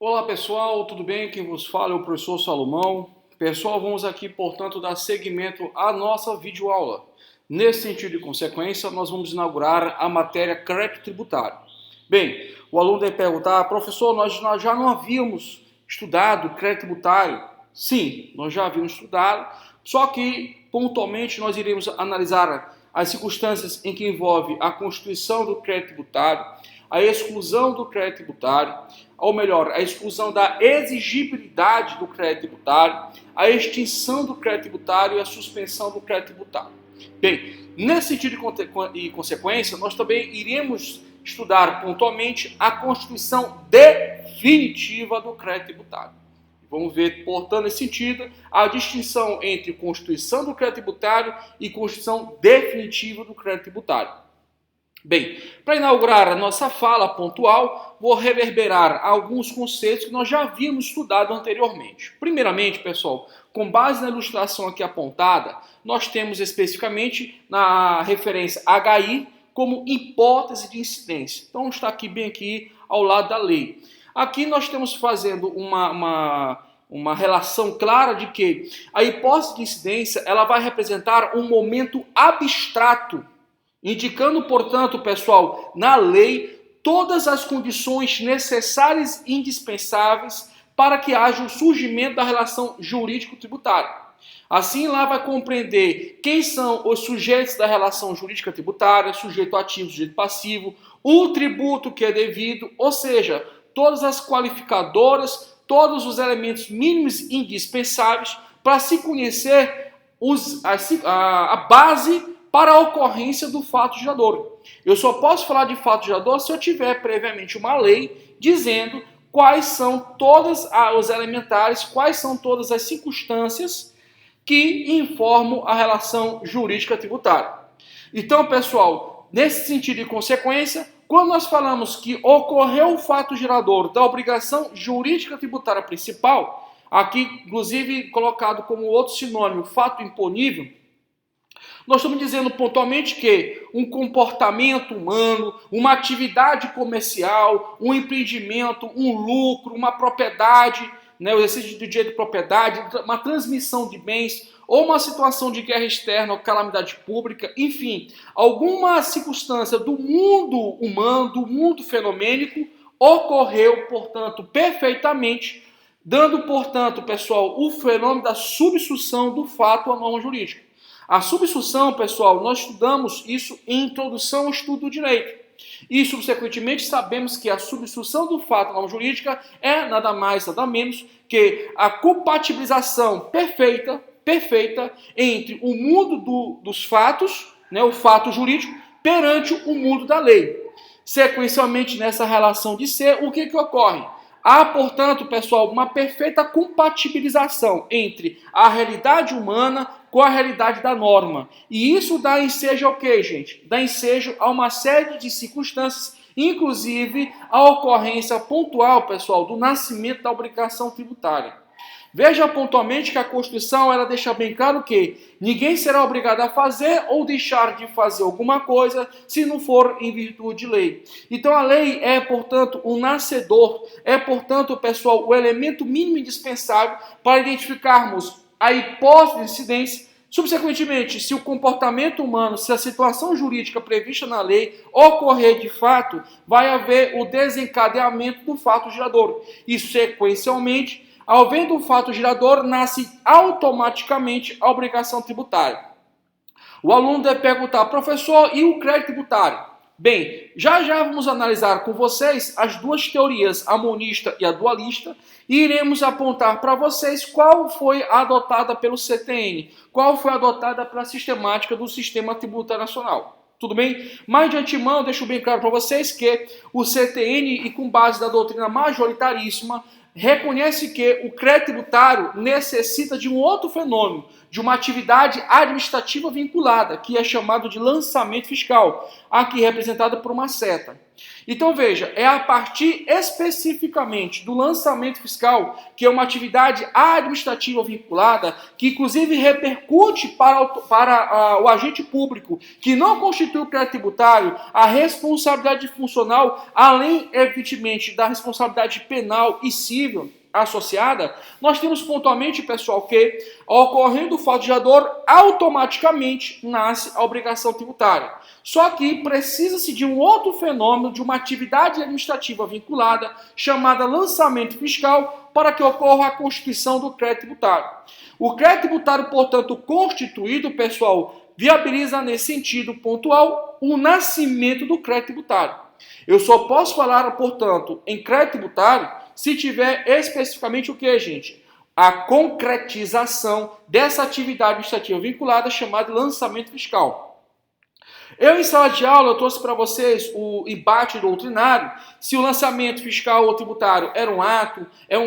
Olá pessoal, tudo bem? Quem vos fala é o professor Salomão. Pessoal, vamos aqui, portanto, dar seguimento à nossa videoaula. Nesse sentido e consequência, nós vamos inaugurar a matéria crédito tributário. Bem, o aluno deve perguntar, professor, nós já não havíamos estudado crédito tributário? Sim, nós já havíamos estudado, só que pontualmente nós iremos analisar as circunstâncias em que envolve a constituição do crédito tributário, a exclusão do crédito tributário, ou melhor, a exclusão da exigibilidade do crédito tributário, a extinção do crédito tributário e a suspensão do crédito tributário. Bem, nesse sentido e consequência, nós também iremos estudar pontualmente a constituição definitiva do crédito tributário. Vamos ver, portanto, nesse sentido, a distinção entre constituição do crédito tributário e constituição definitiva do crédito tributário. Bem, para inaugurar a nossa fala pontual, vou reverberar alguns conceitos que nós já havíamos estudado anteriormente. Primeiramente, pessoal, com base na ilustração aqui apontada, nós temos especificamente na referência HI como hipótese de incidência. Então está aqui bem aqui ao lado da lei. Aqui nós estamos fazendo uma relação clara de que a hipótese de incidência ela vai representar um momento abstrato, indicando, portanto, pessoal, na lei, todas as condições necessárias e indispensáveis para que haja o surgimento da relação jurídico-tributária. Assim, lá vai compreender quem são os sujeitos da relação jurídica tributária, sujeito ativo, sujeito passivo, o tributo que é devido, ou seja, todas as qualificadoras, todos os elementos mínimos indispensáveis para se conhecer a base para a ocorrência do fato gerador. Eu só posso falar de fato gerador se eu tiver previamente uma lei dizendo quais são todos os elementares, quais são todas as circunstâncias que informam a relação jurídica tributária. Então, pessoal, nesse sentido e consequência, quando nós falamos que ocorreu o fato gerador da obrigação jurídica tributária principal, aqui inclusive colocado como outro sinônimo, fato imponível, nós estamos dizendo pontualmente que um comportamento humano, uma atividade comercial, um empreendimento, um lucro, uma propriedade, né, o exercício do direito de propriedade, uma transmissão de bens, ou uma situação de guerra externa ou calamidade pública, enfim, alguma circunstância do mundo humano, do mundo fenomênico, ocorreu, portanto, perfeitamente, dando, portanto, pessoal, o fenômeno da subsunção do fato à norma jurídica. A subsunção, pessoal, nós estudamos isso em introdução ao estudo do direito. E, subsequentemente, sabemos que a subsunção do fato na norma jurídica é nada mais, nada menos que a compatibilização perfeita entre o mundo dos fatos, né, o fato jurídico, perante o mundo da lei. Sequencialmente, nessa relação de ser, o que ocorre? Há, portanto, pessoal, uma perfeita compatibilização entre a realidade humana com a realidade da norma. E isso dá ensejo ao quê, gente? Dá ensejo a uma série de circunstâncias, inclusive a ocorrência pontual, pessoal, do nascimento da obrigação tributária. Veja pontualmente que a Constituição ela deixa bem claro que ninguém será obrigado a fazer ou deixar de fazer alguma coisa se não for em virtude de lei. Então a lei é, portanto, o nascedor, é, portanto, pessoal, o elemento mínimo indispensável para identificarmos a hipótese de incidência. Subsequentemente, se o comportamento humano, se a situação jurídica prevista na lei ocorrer de fato, vai haver o desencadeamento do fato gerador. E, sequencialmente, havendo um fato gerador, nasce automaticamente a obrigação tributária. O aluno deve perguntar, professor, e o crédito tributário? Bem, já vamos analisar com vocês as duas teorias, a monista e a dualista, e iremos apontar para vocês qual foi adotada pelo CTN, qual foi adotada pela sistemática do Sistema Tributário Nacional. Tudo bem? Mas de antemão, deixo bem claro para vocês que o CTN, e com base da doutrina majoritaríssima, reconhece que o crédito tributário necessita de um outro fenômeno, de uma atividade administrativa vinculada, que é chamado de lançamento fiscal, aqui representado por uma seta. Então veja, é a partir especificamente do lançamento fiscal, que é uma atividade administrativa vinculada, que inclusive repercute para o agente público, que não constitui o crédito tributário, a responsabilidade funcional, além, evidentemente, da responsabilidade penal e civil associada, nós temos pontualmente, pessoal, que ocorrendo o fato gerador, automaticamente nasce a obrigação tributária. Só que precisa-se de um outro fenômeno, de uma atividade administrativa vinculada, chamada lançamento fiscal, para que ocorra a constituição do crédito tributário. O crédito tributário, portanto, constituído, pessoal, viabiliza nesse sentido pontual o nascimento do crédito tributário. Eu só posso falar, portanto, em crédito tributário se tiver especificamente o que, gente? A concretização dessa atividade administrativa vinculada chamada lançamento fiscal. Eu, em sala de aula, eu trouxe para vocês o embate doutrinário, se o lançamento fiscal ou tributário era um ato, é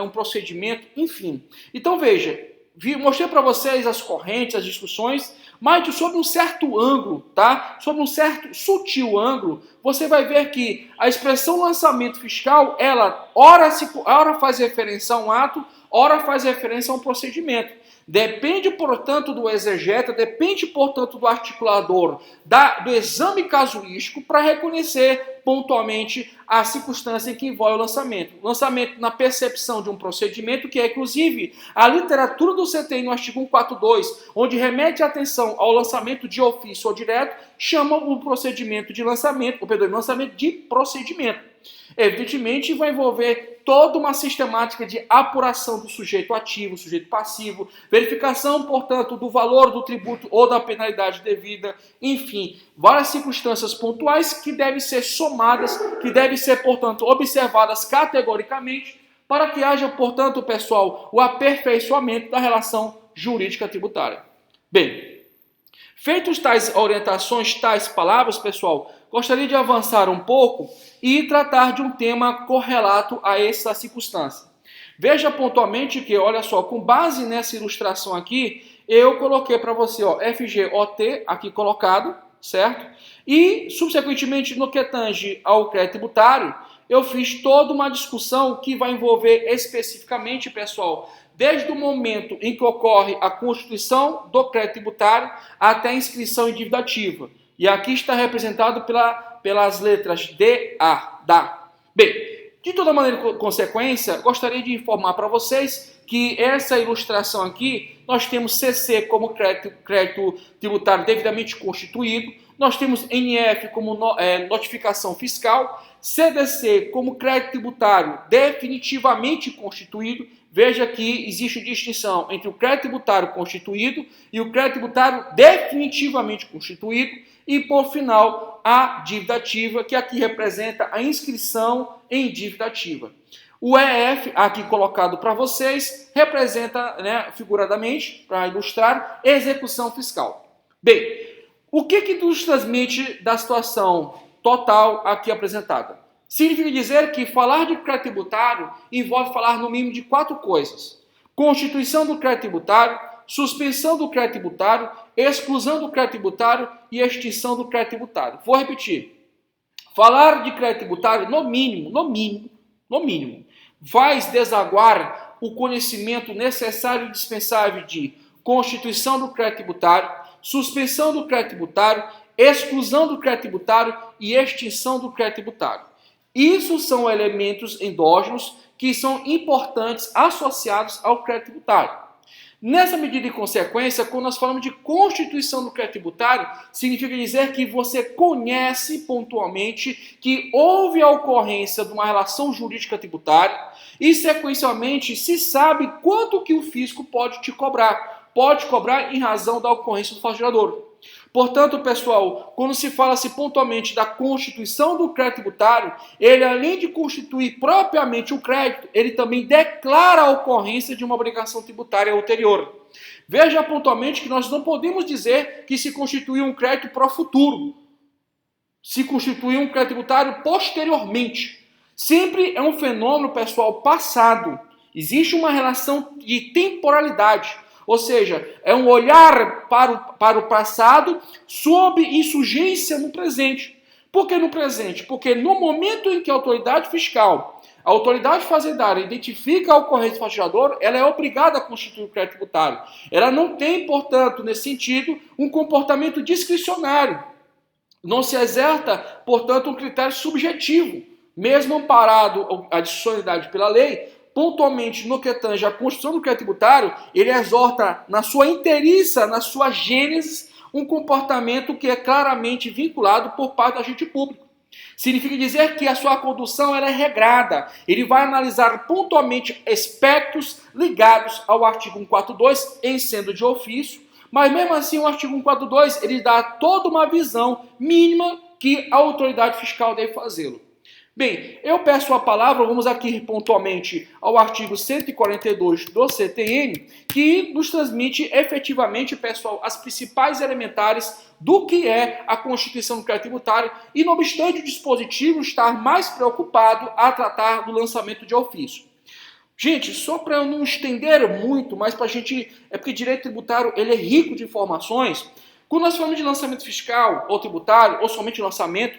um procedimento, enfim. Então, veja, mostrei para vocês as correntes, as discussões, mas sob um certo ângulo, tá? Sob um certo sutil ângulo, você vai ver que a expressão lançamento fiscal, ela ora faz referência a um ato, ora faz referência a um procedimento. Depende, portanto, do exegeta, depende, portanto, do articulador do exame casuístico para reconhecer pontualmente a circunstância em que envolve o lançamento. O lançamento na percepção de um procedimento, que é, inclusive, a literatura do CTI no artigo 142, onde remete a atenção ao lançamento de ofício ou direto, chama o procedimento de lançamento, lançamento de procedimento. Evidentemente, vai envolver toda uma sistemática de apuração do sujeito ativo, sujeito passivo, verificação, portanto, do valor do tributo ou da penalidade devida, enfim, várias circunstâncias pontuais que devem ser somadas, que devem ser, portanto, observadas categoricamente, para que haja, portanto, pessoal, o aperfeiçoamento da relação jurídica tributária. Bem, feitos tais orientações, tais palavras, pessoal, gostaria de avançar um pouco e tratar de um tema correlato a essa circunstância. Veja pontualmente que, olha só, com base nessa ilustração aqui, eu coloquei para você, ó, FGOT aqui colocado, certo? E, subsequentemente, no que tange ao crédito tributário, eu fiz toda uma discussão que vai envolver especificamente, pessoal, desde o momento em que ocorre a constituição do crédito tributário até a inscrição em dívida ativa. E aqui está representado pelas letras D, A, da. Bem, de toda maneira, consequência, gostaria de informar para vocês que essa ilustração aqui, nós temos CC como crédito tributário devidamente constituído, nós temos NF como notificação fiscal, CDC como crédito tributário definitivamente constituído. Veja que existe distinção entre o crédito tributário constituído e o crédito tributário definitivamente constituído. E, por final, a dívida ativa, que aqui representa a inscrição em dívida ativa. O EF, aqui colocado para vocês, representa, figuradamente, para ilustrar, execução fiscal. Bem, o que nos transmite da situação total aqui apresentada? Significa dizer que falar de crédito tributário envolve falar no mínimo de 4 coisas: constituição do crédito tributário, suspensão do crédito tributário, exclusão do crédito tributário e extinção do crédito tributário. Vou repetir. Falar de crédito tributário, no mínimo, vai desaguar o conhecimento necessário e dispensável de constituição do crédito tributário, suspensão do crédito tributário, exclusão do crédito tributário e extinção do crédito tributário. Isso são elementos endógenos que são importantes associados ao crédito tributário. Nessa medida e consequência, quando nós falamos de constituição do crédito tributário, significa dizer que você conhece pontualmente que houve a ocorrência de uma relação jurídica tributária e, sequencialmente, se sabe quanto que o fisco pode te cobrar. Pode cobrar em razão da ocorrência do fato gerador. Portanto, pessoal, quando se fala-se pontualmente da constituição do crédito tributário, ele, além de constituir propriamente o crédito, ele também declara a ocorrência de uma obrigação tributária ulterior. Veja pontualmente que nós não podemos dizer que se constituiu um crédito pro futuro, se constituiu um crédito tributário posteriormente. Sempre é um fenômeno, pessoal, passado. Existe uma relação de temporalidade. Ou seja, é um olhar para o passado sob insurgência no presente. Por que no presente? Porque no momento em que a autoridade fiscal, a autoridade fazendária identifica a ocorrência do fatiador, ela é obrigada a constituir o crédito tributário. Ela não tem, portanto, nesse sentido, um comportamento discricionário. Não se exerta, portanto, um critério subjetivo. Mesmo amparado a discricionalidade pela lei, pontualmente no que tange a construção do crédito tributário, ele exorta na sua inteiriça, na sua gênese, um comportamento que é claramente vinculado por parte do agente público. Significa dizer que a sua condução ela é regrada. Ele vai analisar pontualmente aspectos ligados ao artigo 142, em sendo de ofício, mas mesmo assim o artigo 142 ele dá toda uma visão mínima que a autoridade fiscal deve fazê-lo. Bem, eu peço a palavra, vamos aqui pontualmente ao artigo 142 do CTN, que nos transmite efetivamente, pessoal, as principais elementares do que é a constituição do crédito tributário e, não obstante o dispositivo estar mais preocupado a tratar do lançamento de ofício. Gente, só para eu não estender muito, mas para a gente, é porque direito tributário ele é rico de informações. Quando nós falamos de lançamento fiscal ou tributário, ou somente lançamento,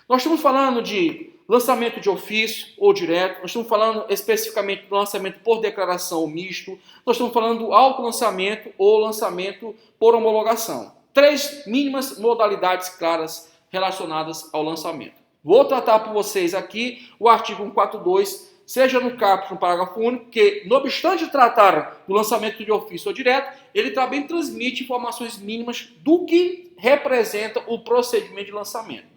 nós estamos falando de lançamento de ofício ou direto, nós estamos falando especificamente do lançamento por declaração ou misto, nós estamos falando do autolançamento ou lançamento por homologação. 3 mínimas modalidades claras relacionadas ao lançamento. Vou tratar por vocês aqui o artigo 142, seja no caput, no parágrafo único, que, não obstante tratar do lançamento de ofício ou direto, ele também transmite informações mínimas do que representa o procedimento de lançamento.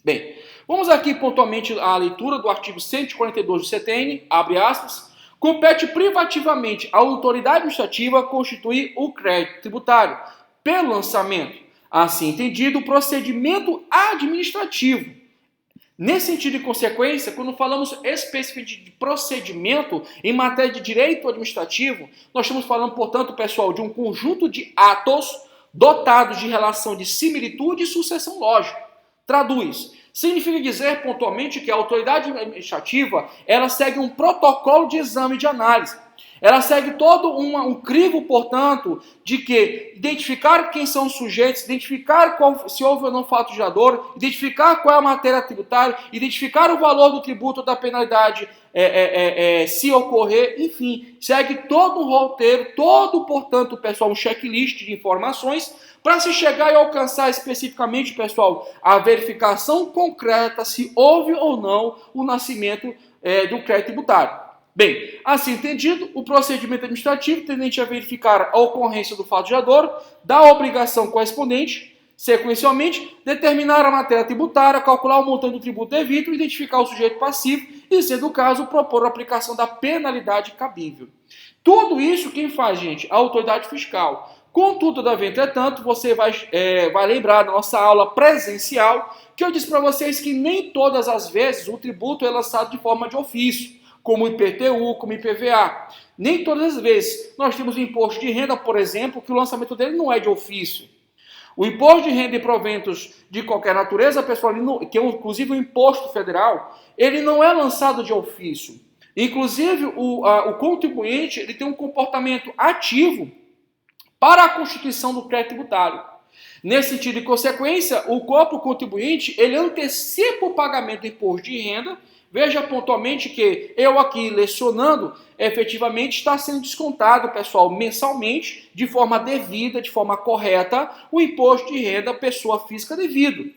Bem, vamos aqui pontualmente à leitura do artigo 142 do CTN, abre aspas, compete privativamente à autoridade administrativa constituir o crédito tributário pelo lançamento, assim entendido o procedimento administrativo. Nesse sentido e consequência, quando falamos especificamente de procedimento em matéria de direito administrativo, nós estamos falando, portanto, pessoal, de um conjunto de atos dotados de relação de similitude e sucessão lógica. Traduz. Significa dizer pontualmente que a autoridade administrativa ela segue um protocolo de exame e de análise. Ela segue todo um crivo, portanto, de que identificar quem são os sujeitos, identificar se houve ou não fato gerador, identificar qual é a matéria tributária, identificar o valor do tributo ou da penalidade se ocorrer, enfim, segue todo um roteiro, todo, portanto, pessoal, um checklist de informações para se chegar e alcançar especificamente, pessoal, a verificação concreta se houve ou não o nascimento do crédito tributário. Bem, assim entendido, o procedimento administrativo tendente a verificar a ocorrência do fato gerador, da obrigação correspondente, sequencialmente, determinar a matéria tributária, calcular o montante do tributo devido, identificar o sujeito passivo e, sendo o caso, propor a aplicação da penalidade cabível. Tudo isso quem faz, gente? A autoridade fiscal. Contudo, todavia, entretanto, você vai lembrar da nossa aula presencial que eu disse para vocês que nem todas as vezes o tributo é lançado de forma de ofício, como o IPTU, como o IPVA. Nem todas as vezes. Nós temos o imposto de renda, por exemplo, que o lançamento dele não é de ofício. O imposto de renda e proventos de qualquer natureza, pessoal, que é inclusive o imposto federal, ele não é lançado de ofício. Inclusive, o contribuinte ele tem um comportamento ativo para a constituição do crédito tributário. Nesse sentido, em consequência, o próprio contribuinte ele antecipa o pagamento do imposto de renda. Veja pontualmente que eu aqui lecionando, efetivamente está sendo descontado, pessoal, mensalmente, de forma devida, de forma correta, o imposto de renda pessoa física devido.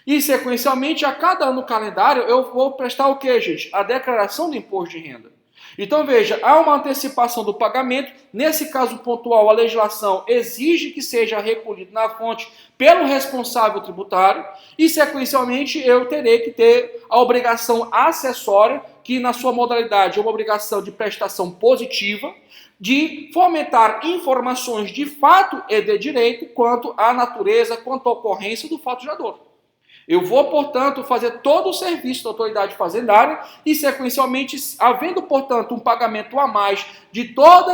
E, sequencialmente, a cada ano calendário, eu vou prestar o quê, gente? A declaração do imposto de renda. Então, veja, há uma antecipação do pagamento. Nesse caso pontual, a legislação exige que seja recolhido na fonte pelo responsável tributário e, sequencialmente, eu terei que ter a obrigação acessória, que na sua modalidade é uma obrigação de prestação positiva, de fomentar informações de fato e de direito quanto à natureza, quanto à ocorrência do fato gerador. Eu vou, portanto, fazer todo o serviço da autoridade fazendária e, sequencialmente, havendo, portanto, um pagamento a mais de todo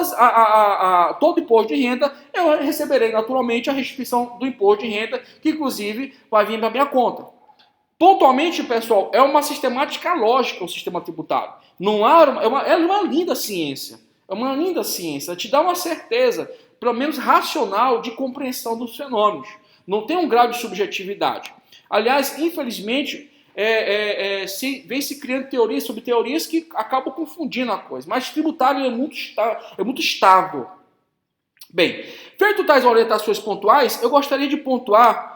o imposto de renda, eu receberei, naturalmente, a restituição do imposto de renda, que, inclusive, vai vir para a minha conta. Pontualmente, pessoal, é uma sistemática lógica o sistema tributário. Não há é uma linda ciência. É uma linda ciência. Ela te dá uma certeza, pelo menos racional, de compreensão dos fenômenos. Não tem um grau de subjetividade. Aliás, infelizmente, vem se criando teorias sobre teorias que acabam confundindo a coisa. Mas tributário é muito estável. Bem, feito tais orientações pontuais, eu gostaria de pontuar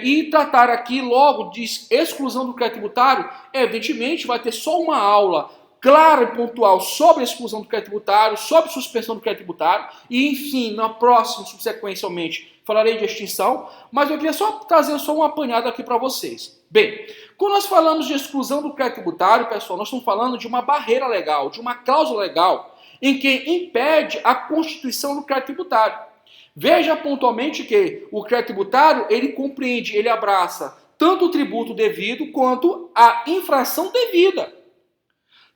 e tratar aqui logo de exclusão do crédito tributário. Evidentemente, vai ter só uma aula clara e pontual sobre a exclusão do crédito tributário, sobre suspensão do crédito tributário, e enfim, na próxima, subsequencialmente, falarei de extinção, mas eu queria só trazer um apanhado aqui para vocês. Bem, quando nós falamos de exclusão do crédito tributário, pessoal, nós estamos falando de uma barreira legal, de uma cláusula legal, em que impede a constituição do crédito tributário. Veja pontualmente que o crédito tributário, ele compreende, ele abraça tanto o tributo devido quanto a infração devida.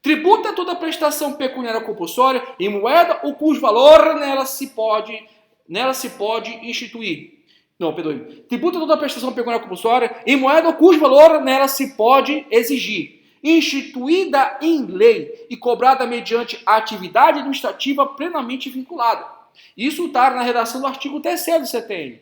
Tributo é toda prestação pecuniária compulsória em moeda ou cujo valor nela se pode instituir. Não, perdoe. Tributo é toda prestação pecuniária compulsória em moeda ou cujo valor nela se pode exigir, instituída em lei e cobrada mediante atividade administrativa plenamente vinculada. Isso está na redação do artigo 3º do CTN.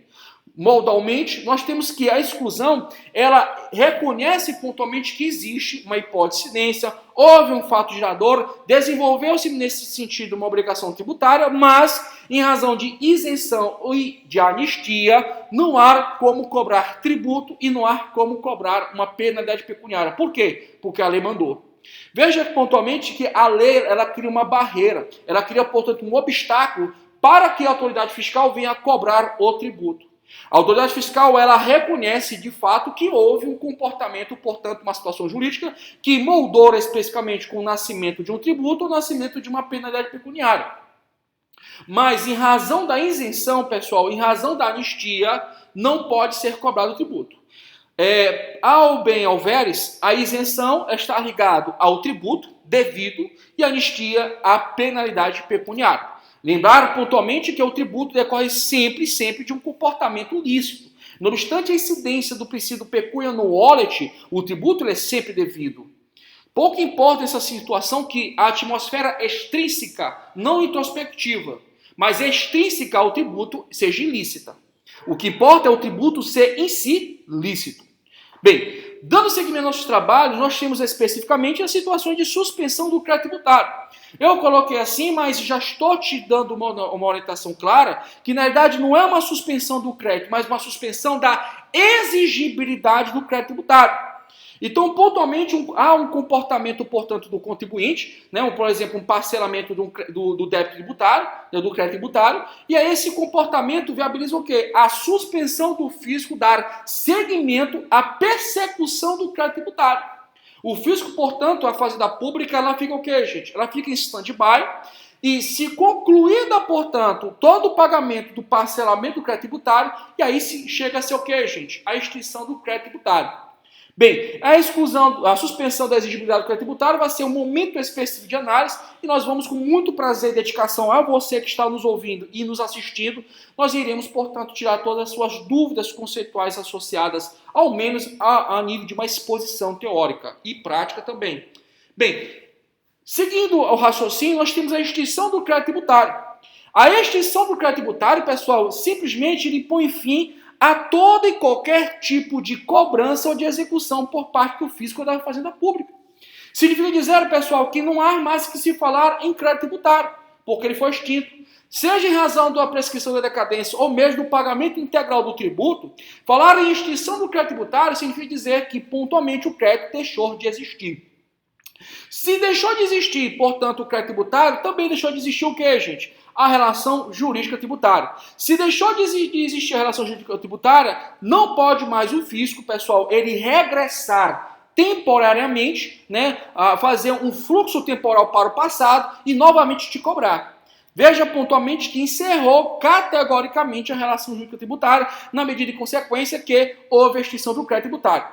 Modalmente, nós temos que a exclusão, ela reconhece pontualmente que existe uma hipótese de incidência, houve um fato gerador, desenvolveu-se nesse sentido uma obrigação tributária, mas em razão de isenção e de anistia, não há como cobrar tributo e não há como cobrar uma penalidade pecuniária. Por quê? Porque a lei mandou. Veja pontualmente que a lei, ela cria uma barreira, ela cria, portanto, um obstáculo para que a autoridade fiscal venha a cobrar o tributo. A autoridade fiscal, ela reconhece de fato que houve um comportamento, portanto, uma situação jurídica que moldou especificamente com o nascimento de um tributo ou o nascimento de uma penalidade pecuniária. Mas em razão da isenção, pessoal, em razão da anistia, não pode ser cobrado o tributo. Ao bem ao veres, a isenção está ligada ao tributo devido e a anistia à penalidade pecuniária. Lembrar pontualmente que o tributo decorre sempre de um comportamento lícito. Não obstante a incidência do princípio pecúnia no wallet, o tributo é sempre devido. Pouco importa essa situação que a atmosfera extrínseca, não introspectiva, mas extrínseca ao tributo seja ilícita. O que importa é o tributo ser em si lícito. Bem, dando seguimento aos nossos trabalhos, nós temos especificamente as situações de suspensão do crédito tributário. Eu coloquei assim, mas já estou te dando uma orientação clara, que na verdade não é uma suspensão do crédito, mas uma suspensão da exigibilidade do crédito tributário. Então, pontualmente, há um comportamento, portanto, do contribuinte, né? Por exemplo, um parcelamento do débito tributário, né? Do crédito tributário, e aí esse comportamento viabiliza o quê? A suspensão do fisco dar seguimento à persecução do crédito tributário. O fisco, portanto, a Fazenda Pública, ela fica o quê, gente? Ela fica em stand-by, e se concluída, portanto, todo o pagamento do parcelamento do crédito tributário, e aí chega a ser o quê, gente? A extinção do crédito tributário. Bem, a suspensão da exigibilidade do crédito tributário vai ser um momento específico de análise e nós vamos, com muito prazer e dedicação a você que está nos ouvindo e nos assistindo, nós iremos, portanto, tirar todas as suas dúvidas conceituais associadas, ao menos a nível de uma exposição teórica e prática também. Bem, seguindo o raciocínio, nós temos a extinção do crédito tributário. A extinção do crédito tributário, pessoal, simplesmente ele põe fim a todo e qualquer tipo de cobrança ou de execução por parte do fisco da Fazenda Pública. Significa dizer, pessoal, que não há mais que se falar em crédito tributário, porque ele foi extinto. Seja em razão da prescrição da decadência ou mesmo do pagamento integral do tributo, falar em extinção do crédito tributário significa dizer que pontualmente o crédito deixou de existir. Se deixou de existir, portanto, o crédito tributário, também deixou de existir o quê, gente? A relação jurídica tributária. Se deixou de existir a relação jurídica tributária, não pode mais o fisco, pessoal, ele regressar temporariamente, né, a fazer um fluxo temporal para o passado e novamente te cobrar. Veja pontualmente que encerrou categoricamente a relação jurídica tributária na medida de consequência que houve a extinção do crédito tributário.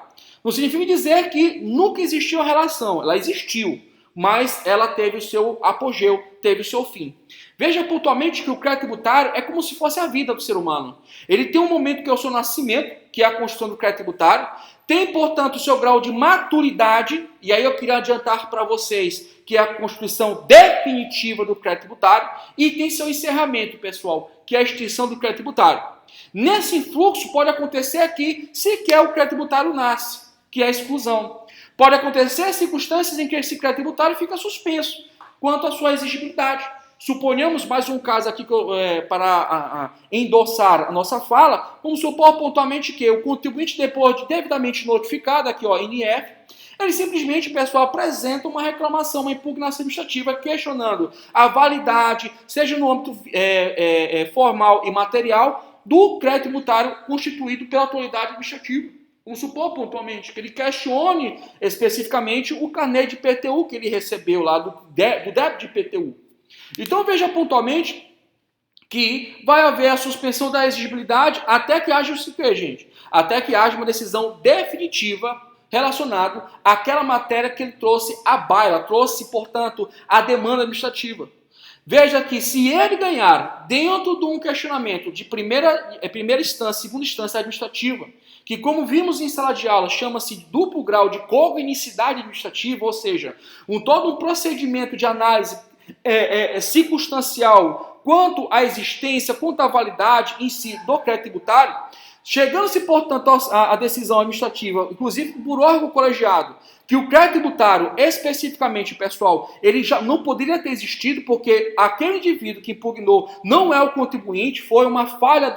Não significa dizer que nunca existiu a relação, ela existiu, mas ela teve o seu apogeu, teve o seu fim. Veja pontualmente que o crédito tributário é como se fosse a vida do ser humano. Ele tem um momento que é o seu nascimento, que é a construção do crédito tributário, tem, portanto, o seu grau de maturidade, e aí eu queria adiantar para vocês que é a constituição definitiva do crédito tributário, e tem seu encerramento, pessoal, que é a extinção do crédito tributário. Nesse fluxo pode acontecer aqui, sequer o crédito tributário nasce, que é a exclusão. Pode acontecer circunstâncias em que esse crédito tributário fica suspenso quanto à sua exigibilidade. Suponhamos mais um caso aqui para endossar a nossa fala. Vamos supor pontualmente que o contribuinte, depois de devidamente notificado, aqui ó, NF, ele simplesmente, pessoal, apresenta uma reclamação, uma impugnação administrativa questionando a validade, seja no âmbito formal e material, do crédito tributário constituído pela autoridade administrativa. Vamos supor pontualmente que ele questione especificamente o carnê de IPTU que ele recebeu lá do débito de IPTU. Então veja pontualmente que vai haver a suspensão da exigibilidade até que haja o que, gente? Até que haja uma decisão definitiva relacionada àquela matéria que ele trouxe à baila, trouxe, portanto, a demanda administrativa. Veja que se ele ganhar dentro de um questionamento de primeira instância, segunda instância administrativa, que como vimos em sala de aula chama-se duplo grau de cognicidade administrativa, ou seja, todo um procedimento de análise circunstancial quanto à existência, quanto à validade em si do crédito tributário, chegando-se, portanto, à decisão administrativa, inclusive por órgão colegiado, que o crédito tributário, especificamente, pessoal, ele já não poderia ter existido porque aquele indivíduo que impugnou não é o contribuinte, foi uma falha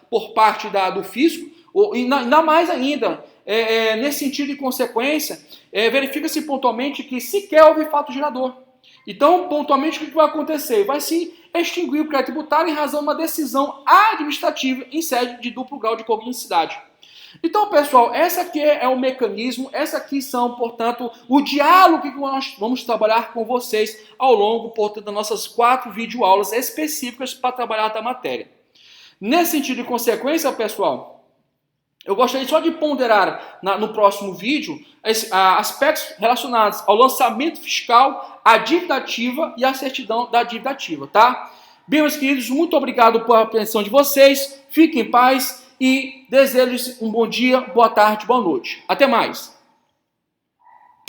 por parte do fisco, e ainda mais ainda, nesse sentido e consequência, verifica-se pontualmente que sequer houve fato gerador. Então, pontualmente, o que vai acontecer? Vai se extinguir o crédito tributário em razão de uma decisão administrativa em sede de duplo grau de cognicidade. Então, pessoal, essa aqui é o mecanismo, essa aqui são, portanto, o diálogo que nós vamos trabalhar com vocês ao longo, portanto, das nossas 4 videoaulas específicas para trabalhar da matéria. Nesse sentido e consequência, pessoal, eu gostaria só de ponderar no próximo vídeo aspectos relacionados ao lançamento fiscal, à dívida ativa e à certidão da dívida ativa, tá? Bem, meus queridos, muito obrigado pela atenção de vocês, fiquem em paz e desejo-lhes um bom dia, boa tarde, boa noite. Até mais!